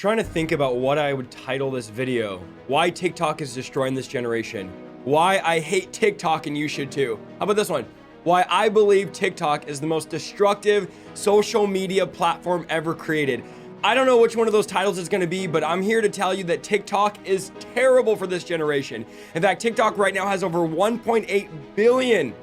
trying to think about what I would title this video. Why TikTok is destroying this generation. Why I hate TikTok and you should too. How about this one? Why I believe TikTok is the most destructive social media platform ever created. I don't know which one of those titles it's gonna be, but I'm here to tell you that TikTok is terrible for this generation. In fact, TikTok right now has over 1.8 billion,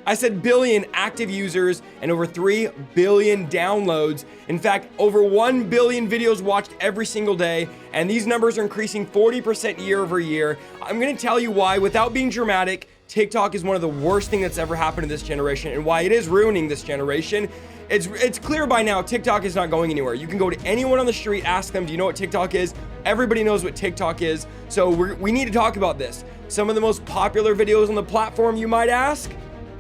I said billion active users and over 3 billion downloads. In fact, over 1 billion videos watched every single day, and these numbers are increasing 40% year over year. I'm gonna tell you why, without being dramatic, TikTok is one of the worst things that's ever happened to this generation and why it is ruining this generation. It's clear by now, TikTok is not going anywhere. You can go to anyone on the street, ask them, do you know what TikTok is? Everybody knows what TikTok is. So we need to talk about this. Some of the most popular videos on the platform, you might ask.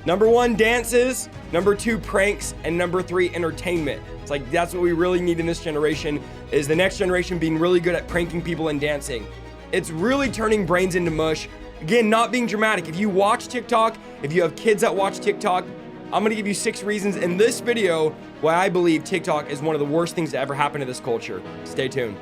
Number 1, dances. Number 2, pranks. And number 3, entertainment. It's like, that's what we really need in this generation, is the next generation being really good at pranking people and dancing. It's really turning brains into mush. Again, not being dramatic. If you watch TikTok, if you have kids that watch TikTok, I'm gonna give you 6 reasons in this video why I believe TikTok is one of the worst things to ever happen to this culture. Stay tuned.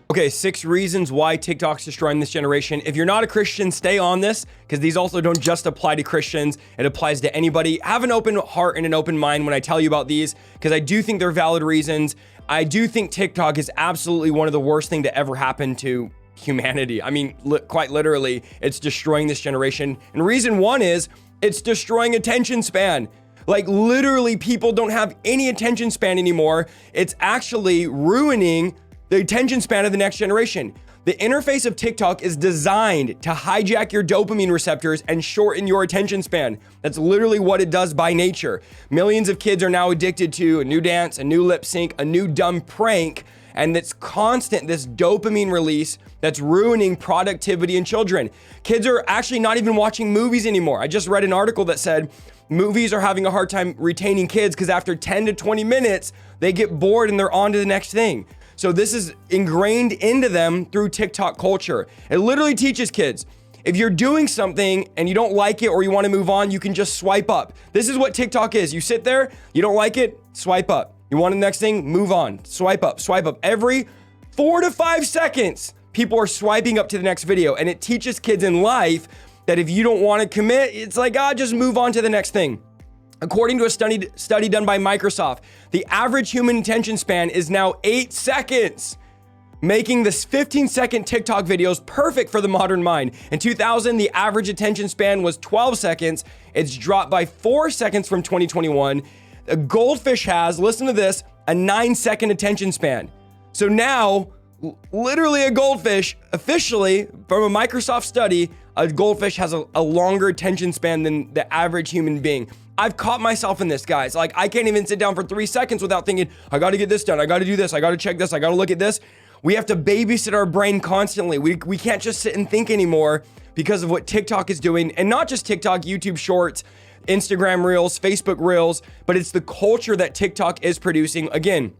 Okay, 6 reasons why TikTok's destroying this generation. If you're not a Christian, stay on this, because these also don't just apply to Christians. It applies to anybody. Have an open heart and an open mind when I tell you about these, because I do think they're valid reasons. I do think TikTok is absolutely one of the worst things to ever happen to humanity. I mean, quite literally, it's destroying this generation. And reason 1 is it's destroying attention span. Like, literally, people don't have any attention span anymore. It's actually ruining the attention span of the next generation. The interface of TikTok is designed to hijack your dopamine receptors and shorten your attention span. That's literally what it does by nature. Millions of kids are now addicted to a new dance, a new lip sync, a new dumb prank, and it's constant, this dopamine release that's ruining productivity in children. Kids are actually not even watching movies anymore. I just read an article that said movies are having a hard time retaining kids because after 10 to 20 minutes, they get bored and they're on to the next thing. So this is ingrained into them through TikTok culture. It literally teaches kids, if you're doing something and you don't like it or you want to move on, you can just swipe up. This is what TikTok is. You sit there, you don't like it, swipe up. You want the next thing, move on, swipe up, swipe up. Every 4 to 5 seconds, people are swiping up to the next video. And it teaches kids in life that if you don't want to commit, it's like, just move on to the next thing. According to a study done by Microsoft, the average human attention span is now 8 seconds, making this 15-second TikTok videos perfect for the modern mind. In 2000, the average attention span was 12 seconds. It's dropped by 4 seconds from 2021. A goldfish has, listen to this, a 9-second attention span. So now, literally a goldfish, officially, from a Microsoft study, a goldfish has a longer attention span than the average human being. I've caught myself in this, guys. Like, I can't even sit down for 3 seconds without thinking, I gotta get this done, I gotta do this, I gotta check this, I gotta look at this. We have to babysit our brain constantly. We can't just sit and think anymore because of what TikTok is doing. And not just TikTok, YouTube Shorts, Instagram Reels, Facebook Reels, but it's the culture that TikTok is producing. Again,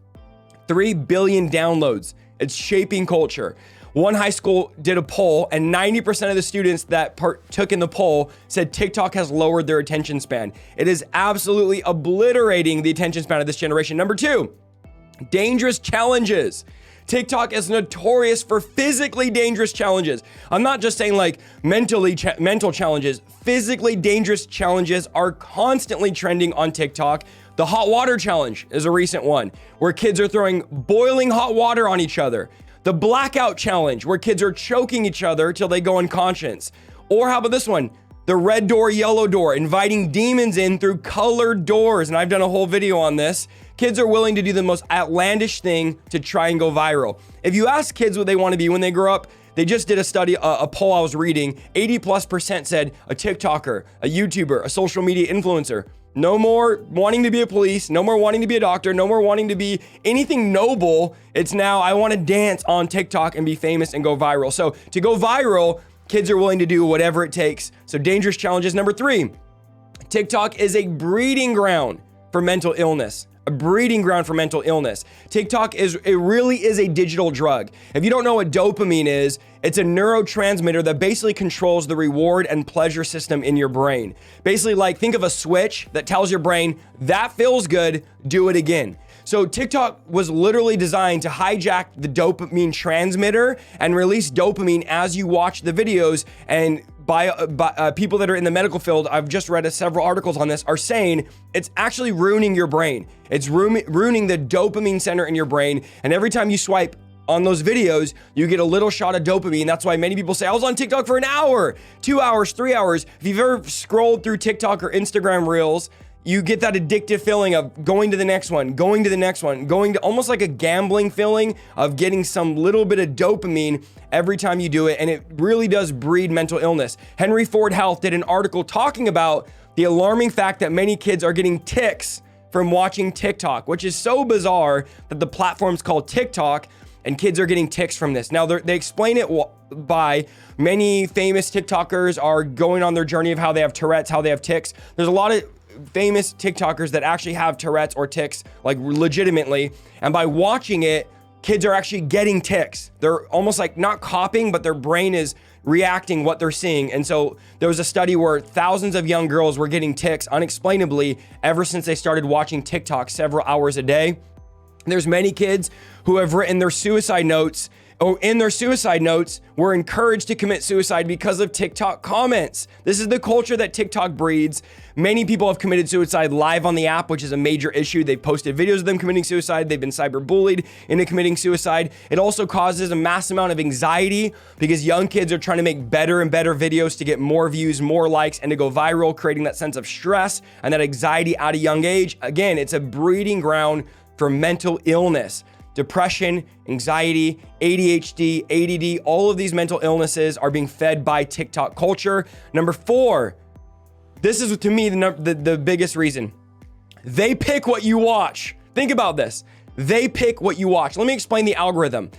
3 billion downloads. It's shaping culture. One high school did a poll, and 90% of the students that partook in the poll said TikTok has lowered their attention span. It is absolutely obliterating the attention span of this generation. Number 2, dangerous challenges. TikTok is notorious for physically dangerous challenges. I'm not just saying like mental challenges. Physically dangerous challenges are constantly trending on TikTok. The hot water challenge is a recent one where kids are throwing boiling hot water on each other. The blackout challenge where kids are choking each other till they go unconscious. Or how about this one? The red door, yellow door, inviting demons in through colored doors. And I've done a whole video on this. Kids are willing to do the most outlandish thing to try and go viral. If you ask kids what they want to be when they grow up, they just did a study, a poll I was reading, 80+% said a TikToker, a YouTuber, a social media influencer. No more wanting to be a police, no more wanting to be a doctor, no more wanting to be anything noble. It's now, I want to dance on TikTok and be famous and go viral. So to go viral, kids are willing to do whatever it takes. So dangerous challenges. Number 3, TikTok is a breeding ground for mental illness. A breeding ground for mental illness. TikTok really is a digital drug. If you don't know what dopamine is, it's a neurotransmitter that basically controls the reward and pleasure system in your brain. Basically, like, think of a switch that tells your brain, that feels good, do it again. So TikTok was literally designed to hijack the dopamine transmitter and release dopamine as you watch the videos. And by people that are in the medical field, I've just read several articles on this, are saying it's actually ruining your brain. It's ruining the dopamine center in your brain. And every time you swipe on those videos, you get a little shot of dopamine. That's why many people say, I was on TikTok for an hour, 2 hours, 3 hours. If you've ever scrolled through TikTok or Instagram Reels, you get that addictive feeling of going to the next one, going to the next one, going to almost like a gambling feeling of getting some little bit of dopamine every time you do it. And it really does breed mental illness. Henry Ford Health did an article talking about the alarming fact that many kids are getting tics from watching TikTok, which is so bizarre that the platform's called TikTok and kids are getting tics from this. Now, they explain it by many famous TikTokers are going on their journey of how they have Tourette's, how they have tics. There's a lot of famous TikTokers that actually have Tourette's or tics, like legitimately. And by watching it, kids are actually getting tics. They're almost like not copying, but their brain is reacting what they're seeing. And so there was a study where thousands of young girls were getting tics unexplainably ever since they started watching TikTok several hours a day. There's many kids who have written their suicide notes, or in their suicide notes were encouraged to commit suicide because of TikTok comments. This is the culture that TikTok breeds. Many people have committed suicide live on the app, which is a major issue. They've posted videos of them committing suicide. They've been cyberbullied into committing suicide. It also causes a mass amount of anxiety because young kids are trying to make better and better videos to get more views, more likes, and to go viral, creating that sense of stress and that anxiety at a young age. Again, it's a breeding ground for mental illness. Depression, anxiety, ADHD, ADD, all of these mental illnesses are being fed by TikTok culture. Number 4, this is to me the biggest reason. They pick what you watch. Think about this. They pick what you watch. Let me explain the algorithm.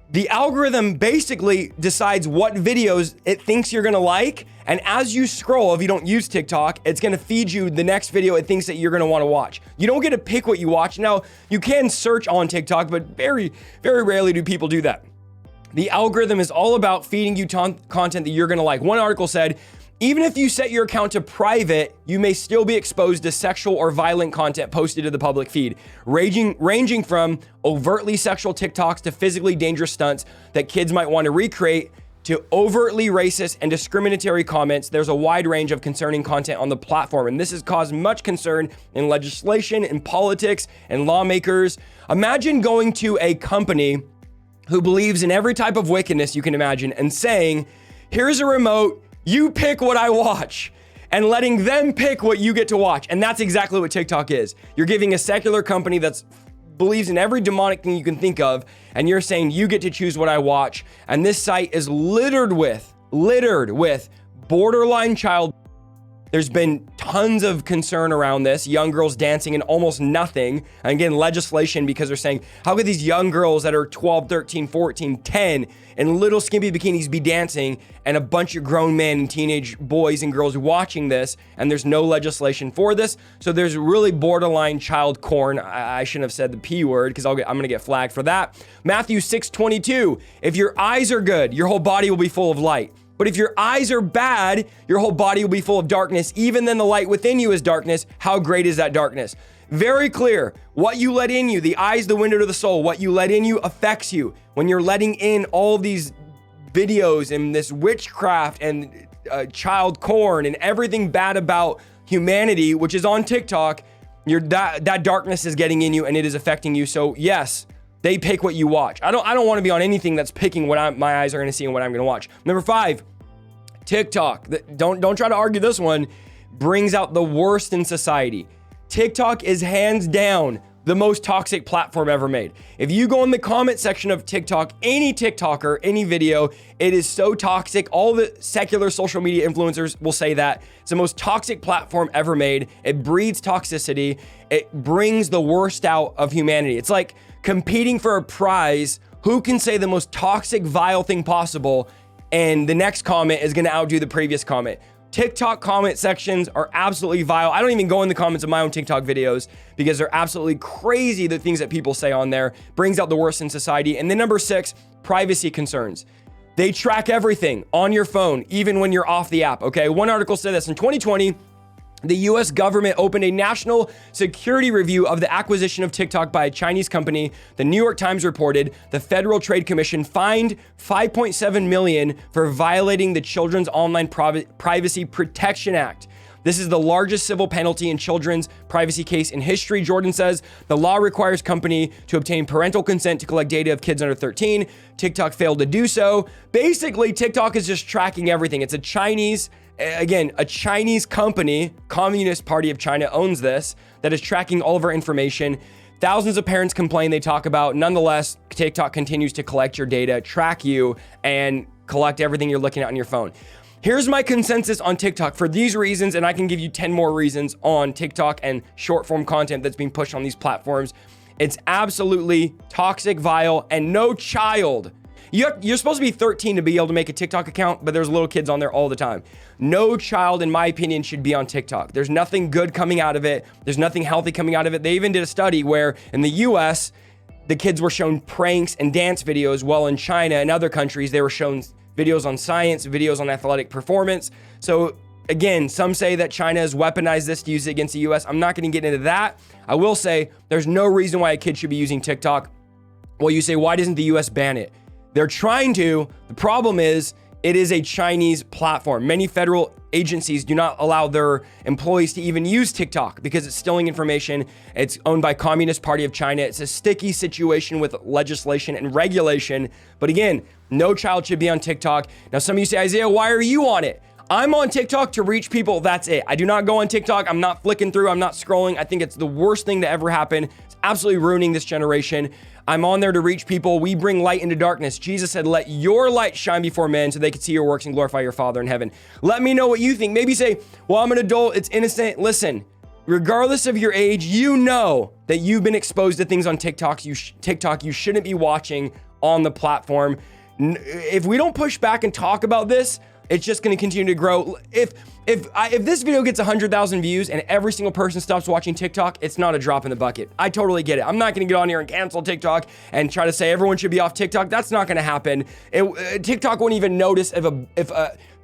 The algorithm basically decides what videos it thinks you're gonna like. And as you scroll, if you don't use TikTok, it's gonna feed you the next video it thinks that you're gonna wanna watch. You don't get to pick what you watch. Now, you can search on TikTok, but very, very rarely do people do that. The algorithm is all about feeding you content that you're gonna like. One article said, even if you set your account to private, you may still be exposed to sexual or violent content posted to the public feed, ranging from overtly sexual TikToks to physically dangerous stunts that kids might want to recreate to overtly racist and discriminatory comments. There's a wide range of concerning content on the platform, and this has caused much concern in legislation, in politics, and lawmakers. Imagine going to a company who believes in every type of wickedness you can imagine and saying, here's a remote, you pick what I watch, and letting them pick what you get to watch. And that's exactly what TikTok is. You're giving a secular company that believes in every demonic thing you can think of, and you're saying you get to choose what I watch. And this site is littered with borderline child. There's been tons of concern around this. Young girls dancing in almost nothing. And again, legislation, because they're saying, how could these young girls that are 12, 13, 14, 10 in little skimpy bikinis be dancing, and a bunch of grown men and teenage boys and girls watching this, and there's no legislation for this? So there's really borderline child corn. I shouldn't have said the P word because I'm going to get flagged for that. Matthew 6:22, if your eyes are good, your whole body will be full of light. But if your eyes are bad, your whole body will be full of darkness. Even then the light within you is darkness. How great is that darkness? Very clear. What you let in you, the eyes, the window to the soul, what you let in you affects you. When you're letting in all these videos and this witchcraft and child corn and everything bad about humanity, which is on TikTok, that darkness is getting in you and it is affecting you. So yes, they pick what you watch. I don't want to be on anything that's picking what my eyes are going to see and what I'm going to watch. Number 5, TikTok. Don't try to argue this one. Brings out the worst in society. TikTok is hands down the most toxic platform ever made. If you go in the comment section of TikTok, any TikToker, any video, it is so toxic. All the secular social media influencers will say that. It's the most toxic platform ever made. It breeds toxicity. It brings the worst out of humanity. It's like competing for a prize. Who can say the most toxic, vile thing possible, and the next comment is going to outdo the previous comment. TikTok comment sections are absolutely vile. I don't even go in the comments of my own TikTok videos because they're absolutely crazy, the things that people say on there. Brings out the worst in society. And then number 6, privacy concerns. They track everything on your phone, even when you're off the app, okay? One article said this in 2020, The US government opened a national security review of the acquisition of TikTok by a Chinese company. The New York Times reported the Federal Trade Commission fined $5.7 million for violating the Children's Online Privacy Protection Act. This is the largest civil penalty in children's privacy case in history. Jordan says the law requires company to obtain parental consent to collect data of kids under 13. TikTok failed to do so. Basically, TikTok is just tracking everything. It's a Chinese company, Communist Party of China owns this, that is tracking all of our information. Thousands of parents complain, they talk about. Nonetheless, TikTok continues to collect your data, track you, and collect everything you're looking at on your phone. Here's my consensus on TikTok for these reasons, and I can give you 10 more reasons on TikTok and short form content that's being pushed on these platforms. It's absolutely toxic, vile, and no child. You're supposed to be 13 to be able to make a TikTok account, but there's little kids on there all the time. No child, in my opinion, should be on TikTok. There's nothing good coming out of it. There's nothing healthy coming out of it. They even did a study where in the US, the kids were shown pranks and dance videos, while in China and other countries, they were shown videos on science, videos on athletic performance. So again, some say that China has weaponized this to use it against the US. I'm not going to get into that. I will say there's no reason why a kid should be using TikTok. Well, you say, why doesn't the US ban it? They're trying to. The problem is it is a Chinese platform. Many federal agencies do not allow their employees to even use TikTok because it's stealing information. It's owned by Communist Party of China. It's a sticky situation with legislation and regulation. But again, no child should be on TikTok. Now, some of you say, Isaiah, why are you on it? I'm on TikTok to reach people. That's it. I do not go on TikTok. I'm not flicking through. I'm not scrolling. I think it's the worst thing to ever happen. It's absolutely ruining this generation. I'm on there to reach people. We bring light into darkness. Jesus said, let your light shine before men so they can see your works and glorify your Father in heaven. Let me know what you think. Maybe say, well, I'm an adult. It's innocent. Listen, regardless of your age, you know that you've been exposed to things on TikTok you shouldn't be watching on the platform. If we don't push back and talk about this, it's just going to continue to grow. If this video gets 100,000 views and every single person stops watching TikTok, it's not a drop in the bucket. I totally get it. I'm not going to get on here and cancel TikTok and try to say everyone should be off TikTok. That's not going to happen. TikTok won't even notice if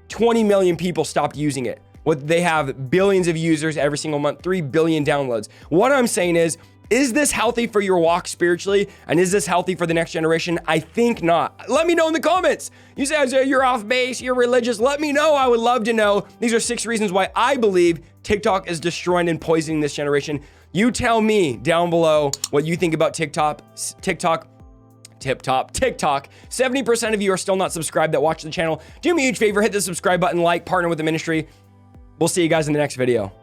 20 million people stopped using it. They have billions of users every single month, 3 billion downloads. What I'm saying is this healthy for your walk spiritually? And is this healthy for the next generation? I think not. Let me know in the comments. You say, Isaiah, you're off base, you're religious. Let me know. I would love to know. These are 6 reasons why I believe TikTok is destroying and poisoning this generation. You tell me down below what you think about TikTok. 70% of you are still not subscribed that watch the channel. Do me a huge favor, hit the subscribe button, like, partner with the ministry. We'll see you guys in the next video.